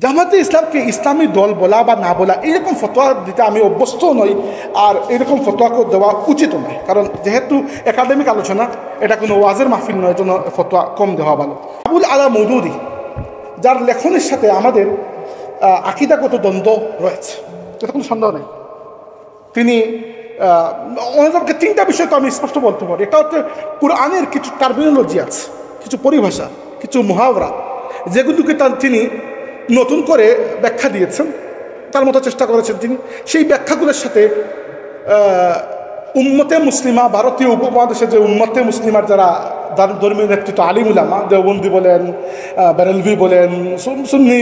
জামাতে ইসলামকে ইসলামী দল বলা বা না বলা এইরকম ফতোয়া দিতে আমি অভ্যস্ত নই, আর এরকম ফতোয়াকে দেওয়া উচিত নয়, কারণ যেহেতু একাডেমিক আলোচনা, এটা কোনো ওয়াজের মাহফিল নয়, জন্য ফতোয়া কম দেওয়া ভালো। আবুল আলা মওদুদী, যার লেখনের সাথে আমাদের আকীদাগত দ্বন্দ্ব রয়েছে, এটা কোনো সন্দেহ নেই। তিনি ওনাদেরকে তিনটা বিষয় তো আমি স্পষ্ট বলতে পারি। এটা হচ্ছে কুরআনের কিছু টার্মিনোলজি আছে, কিছু পরিভাষা, কিছু মুহাওয়ারা, যেগুলোকে তিনি নতুন করে ব্যাখ্যা দিয়েছেন, তার মতো চেষ্টা করেছেন তিনি। সেই ব্যাখ্যাগুলোর সাথে উম্মতে মুসলিমা, ভারতীয় উপমহাদেশে যে উম্মতে মুসলিমার যারা ধর্মীয় নেতৃত্ব, আলিম উলামা, দেওবন্দি বলেন, বেরেলভি বলেন, সুন্নি,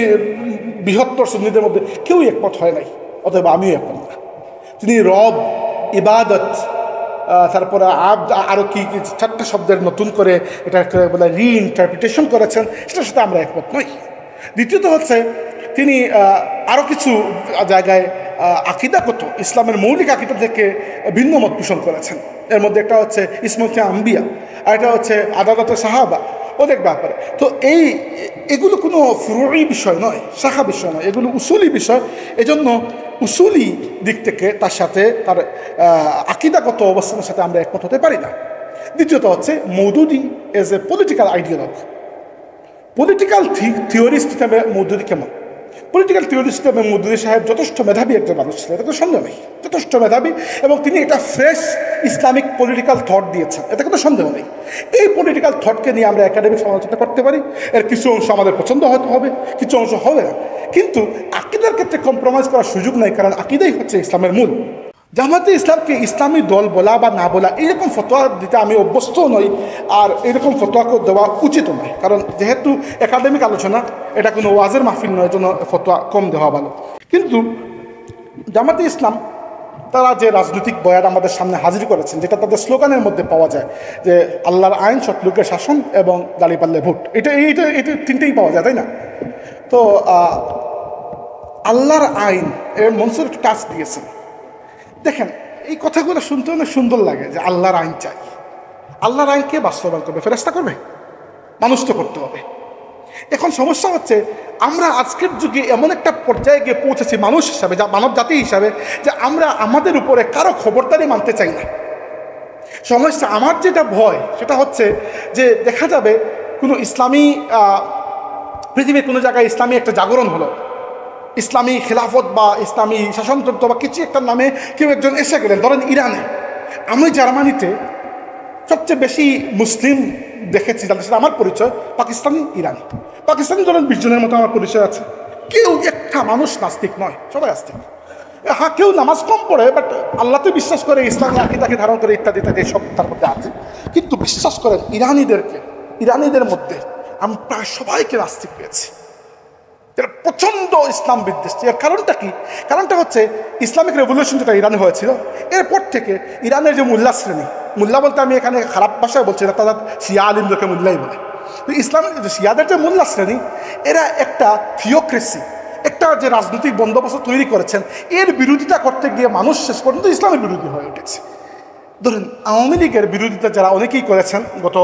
বৃহত্তর সুন্নিদের মধ্যে কেউ একমত হয় নাই, অতএব আমিও একমত না। তিনি রব, ইবাদত, তারপরে আরও কি চারটা শব্দের নতুন করে এটাকে বলে রিইন্টারপ্রিটেশন করেছেন, সেটার সাথে আমরা একমত নই। দ্বিতীয়ত হচ্ছে তিনি আরও কিছু জায়গায় আকীদাগত ইসলামের মৌলিক আকীদা থেকে ভিন্ন মত পোষণ করেছেন। এর মধ্যে একটা হচ্ছে ইসমতে আম্বিয়া, আর এটা হচ্ছে আদালতে সাহাবা, অনেক ব্যাপারে। তো এগুলো কোনো ফুরুই বিষয় নয়, শাখা বিষয় নয়, এগুলো উসুলি বিষয়। এজন্য উসুলি দিক থেকে তার সাথে, তার আকীদাগত অবস্থানের সাথে আমরা একমত হতে পারি না। দ্বিতীয়ত হচ্ছে Maududi as a political ideology, political theorist হিসাবে মওদুদী কেমন? পলিটিক্যাল থিওরিস্ট হিসাবে মওদুদী সাহেব যথেষ্ট মেধাবী একজন মানুষ ছিলেন, এটা তো সন্দেহ নেই, যথেষ্ট মেধাবী, এবং তিনি একটা ফ্রেশ ইসলামিক পলিটিক্যাল থট দিয়েছেন, এতে কোনো সন্দেহ নেই। এই পলিটিক্যাল থটকে নিয়ে আমরা একাডেমিক সমালোচনা করতে পারি, এর কিছু অংশ আমাদের পছন্দ হয়তো হবে, কিছু অংশ হবে না, কিন্তু আকীদার ক্ষেত্রে কম্প্রোমাইজ করার সুযোগ নাই, কারণ আকীদাই হচ্ছে ইসলামের মূল। জামাতে ইসলামকে ইসলামী দল বলা বা না বলা এইরকম ফতোয়া দিতে আমি অভ্যস্ত নই, আর এরকম ফতোয়াকে দেওয়া উচিত নয়, কারণ যেহেতু একাডেমিক আলোচনা, এটা কোনো ওয়াজের মাহফিল নয়, জন্য ফতোয়া কম দেওয়া ভালো। কিন্তু জামাতে ইসলাম তারা যে রাজনৈতিক বয়ান আমাদের সামনে হাজির করেছেন, যেটা তাদের স্লোগানের মধ্যে পাওয়া যায়, যে আল্লাহর আইন, সৎলোকের শাসন এবং দাঁড়িপাল্লে ভোট, এটা তিনটেই পাওয়া যায়, তাই না? তো আল্লাহর আইন এর মনসুর একটু টাচ দিয়েছেন। দেখেন, এই কথাগুলো শুনতে অনেক সুন্দর লাগে, যে আল্লাহর আইন চাই। আল্লাহর আইন কে বাস্তবায়ন করবে? ফেরেশতা করবে? মানুষ তো করতে হবে। এখন সমস্যা হচ্ছে, আমরা আজকের যুগে এমন একটা পর্যায়ে গিয়ে পৌঁছেছি মানুষ হিসাবে, যা মানব জাতি হিসাবে, যে আমরা আমাদের উপরে কারো খবরদারি মানতে চাই না। সমস্যা, আমার যেটা ভয় সেটা হচ্ছে যে দেখা যাবে কোনো ইসলামী, পৃথিবীর কোনো জায়গায় ইসলামী একটা জাগরণ হলো, ইসলামী খেলাফত বা ইসলামী শাসনতন্ত্র বা কিছু একটা নামে কেউ একজন এসে গেলেন। ধরেন ইরানে, আমি জার্মানিতে সবচেয়ে বেশি মুসলিম দেখেছি যাদের সাথে আমার পরিচয়, পাকিস্তানি, ইরানি। পাকিস্তানি ধরেন 20 জনের মতো আমার পরিচয় আছে। কেউ একটা মানুষ নাস্তিক নয়, সবাই আস্তিক। হ্যাঁ, কেউ নামাজ কম পড়ে, বাট আল্লাহতে বিশ্বাস করে, ইসলামী আকীদাকে ধারণ করে, ইত্যাদি ইত্যাদি সব তার মধ্যে আছে। কিন্তু বিশ্বাস করেন, ইরানিদের মধ্যে আমি প্রায় সবাইকে নাস্তিক পেয়েছি, যারা প্রচণ্ড ইসলাম বিদ্বেষী। এর কারণটা কি? কারণটা হচ্ছে ইসলামিক রেভলিউশন যেটা ইরানে হয়েছিল, এরপর থেকে ইরানের যে মোল্লা শ্রেণী, মোল্লা বলতে আমি এখানে খারাপ ভাষায় বলছি না, তারা শিয়া আলিমদেরকে মোল্লাই বলে। ইসলামের যে শিয়াদের যে মোল্লা শ্রেণী, এরা একটা থিওক্রেসি, একটা যে রাজনৈতিক বন্দোবস্ত তৈরি করেছেন, এর বিরোধিতা করতে গিয়ে মানুষ শেষ পর্যন্ত ইসলামের বিরোধী হয়ে উঠেছে। ধরেন আওয়ামী লীগের বিরোধিতা যারা অনেকেই করেছেন গত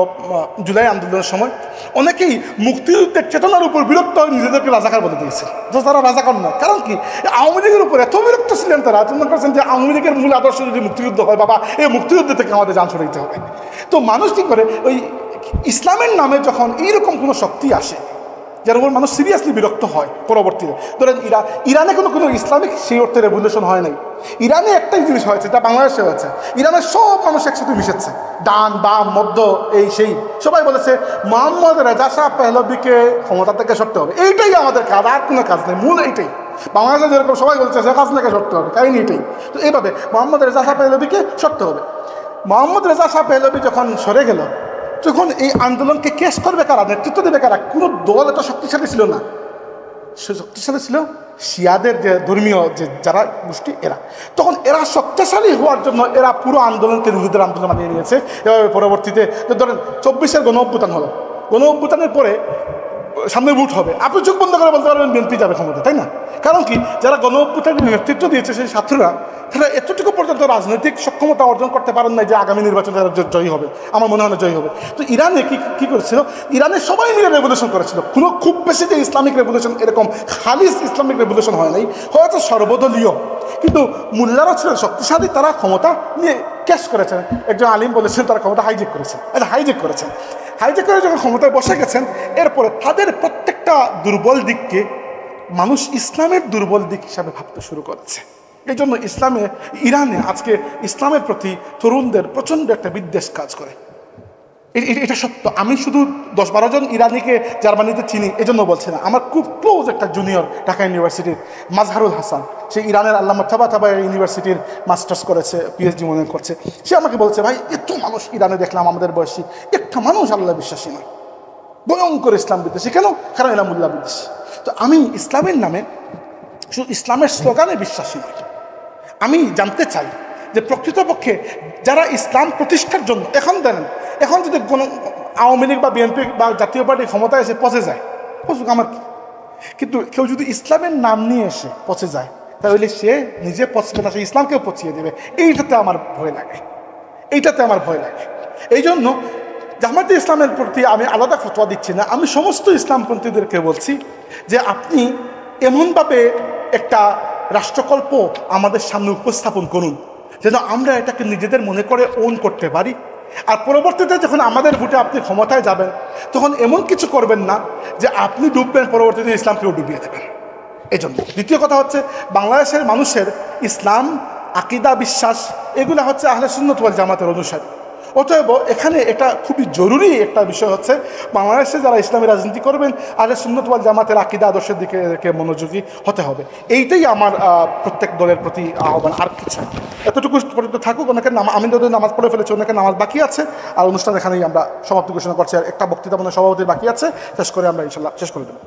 জুলাই আন্দোলনের সময়, অনেকেই মুক্তিযুদ্ধের চেতনার উপর বিরক্ত হয়ে নিজেদেরকে রাজাকার বলে দিয়েছেন, যে তারা রাজাকার নয়। কারণ কি? আওয়ামী লীগের উপর এত বিরক্ত ছিলেন তারা, মনে করছেন যে আওয়ামী লীগের মূল আদর্শ যদি মুক্তিযুদ্ধ হয়, বাবা এই মুক্তিযুদ্ধ থেকে আমাদের জান ছড়াইতে হবে। তো মানুষ কী করে, ওই ইসলামের নামে যখন এইরকম কোনো শক্তি আসে, যার উপর মানুষ সিরিয়াসলি বিরক্ত হয় পরবর্তীতে। ধরেন ইরানে কোনো ইসলামিক সেই অর্থে রেভলিউশন হয় নাই। ইরানে একটাই জিনিস হয়েছে, যা বাংলাদেশে হয়েছে, ইরানের সব মানুষ একসাথে মিশেছে, ডান বাম মধ্য এই সেই, সবাই বলেছে মোহাম্মদ রেজা শাহ পেহলভিকে ক্ষমতা থেকে সরতে হবে, এইটাই আমাদের কাজ, আর কোনো কাজ নেই, মূল এইটাই। বাংলাদেশে যেরকম সবাই বলছে শেখ হাসিনাকে সরতে হবে, কাহিনী এটাই। তো এইভাবে মোহাম্মদ রেজা শাহ পেহলভিকে সরতে হবে। মোহাম্মদ রেজা শাহ পেহলভি যখন সরে গেল, তখন এই আন্দোলনকে কেস করবে কারা, নেতৃত্ব দেবে কারা? কোনো দল এত শক্তিশালী ছিল না, সে শক্তিশালী ছিল শিয়াদের যে ধর্মীয় যে যারা গোষ্ঠী, এরা। তখন এরা শক্তিশালী হওয়ার জন্য এরা পুরো আন্দোলনকে নিজেদের আন্দোলন বানিয়ে নিয়েছে। এভাবে পরবর্তীতে ধরেন 24-এর গণ অভ্যুত্থান হলো, গণ অভ্যুত্থানের পরে সামনে ভোট হবে, আপনি চোখ বন্ধ করে বলতে পারবেন বিএনপি যাবে ক্ষমতা, তাই না? কারণ কি, যারা গণ-অভ্যুত্থানের নেতৃত্ব দিয়েছে সেই ছাত্ররা, তারা এতটুকু পর্যন্ত রাজনৈতিক সক্ষমতা অর্জন করতে পারেন নাই যে আগামী নির্বাচনে তারা জয়ী হবে। আমার মনে হয় না জয়ী হবে। তো ইরানে কি করেছিল, ইরানে সবাই মিলে রেভলিউশন করেছিল। খুব বেশি যে ইসলামিক রেভলিউশন, এরকম খালিস ইসলামিক রেভলিউশন হয় নাই, হয়তো সর্বদলীয়, কিন্তু মোল্লারা ছিলেন শক্তিশালী, তারা ক্ষমতা নিয়ে ক্যাশ করেছেন। একজন আলিম বলেছেন তারা ক্ষমতা হাইজেক করেছেন। হাইজেক করে যখন ক্ষমতায় বসে গেছেন, এরপরে তাদের প্রত্যেকটা দুর্বল দিককে মানুষ ইসলামের দুর্বল দিক হিসাবে ভাবতে শুরু করেছে। এই জন্য ইরানে আজকে ইসলামের প্রতি তরুণদের প্রচণ্ড একটা বিদ্বেষ কাজ করে। এটা সত্য। আমি শুধু 10-12 জন ইরানিকে জার্মানিতে চিনি এজন্য বলছি না। আমার খুব ক্লোজ একটা জুনিয়র ঢাকা ইউনিভার্সিটির মাজহারুল হাসান, সে ইরানের আল্লামা তাবা ইউনিভার্সিটির মাস্টার্স করেছে, পিএইচডি মনে করছে। সে আমাকে বলছে, ভাই এত মানুষ ইরানে দেখলাম আমাদের বয়সী, একটা মানুষ আল্লাহ বিশ্বাসী নয়, ভয়ঙ্কর ইসলাম বিদ্বেষী। কেন? কারণ এরা মোল্লা বিদ্বেষী। তো আমি ইসলামের নামে শুধু ইসলামের স্লোগানে বিশ্বাসী নয়। আমি জানতে চাই যে প্রকৃতপক্ষে যারা ইসলাম প্রতিষ্ঠার জন্য এখন যদি কোনো আওয়ামী লীগ বা বিএনপি বা জাতীয় পার্টি ক্ষমতায় এসে পচে যায়, আমার কি, কিন্তু কেউ যদি ইসলামের নাম নিয়ে এসে পচে যায়, তাহলে সে নিজে পচবে না, সে ইসলামকেও পচিয়ে দেবে। এইটাতে আমার ভয় লাগে। এই জন্য জামাতে ইসলামের প্রতি আমি আলাদা ফতোয়া দিচ্ছি না, আমি সমস্ত ইসলামপন্থীদেরকে বলছি যে আপনি এমনভাবে একটা রাষ্ট্রকল্প আমাদের সামনে উপস্থাপন করুন যেন আমরা এটাকে নিজেদের মনে করে ওন করতে পারি। আর পরবর্তীতে যখন আমাদের ভোটে আপনি ক্ষমতায় যাবেন, তখন এমন কিছু করবেন না যে আপনি ডুববেন, পরবর্তীতে ইসলামকেও ডুবিয়ে দেবেন। এই জন্য দ্বিতীয় কথা হচ্ছে, বাংলাদেশের মানুষের ইসলাম, আকিদা, বিশ্বাস এগুলো হচ্ছে আহলে সুন্নাত ওয়াল জামাতের অনুসারী। অতএব এখানে এটা খুবই জরুরি একটা বিষয় হচ্ছে, বাংলাদেশে যারা ইসলামী রাজনীতি করবেন, আহলে সুন্নাত ওয়াল জামাতের আকিদা আদর্শের দিকে মনোযোগী হতে হবে। এইটাই আমার প্রত্যেক দলের প্রতি আহ্বান, আর কিছু। এতটুকু পর্যন্ত থাকুক। অনেকের আমি যদি নামাজ পড়ে ফেলেছি, অনেকের নামাজ বাকি আছে, আর অনুষ্ঠান এখানেই আমরা সমাপ্তি ঘোষণা করছি। আর একটা বক্তৃতা মানে সভাপতির বাকি আছে, শেষ করে আমরা ইনশাল্লাহ শেষ করে দেবো।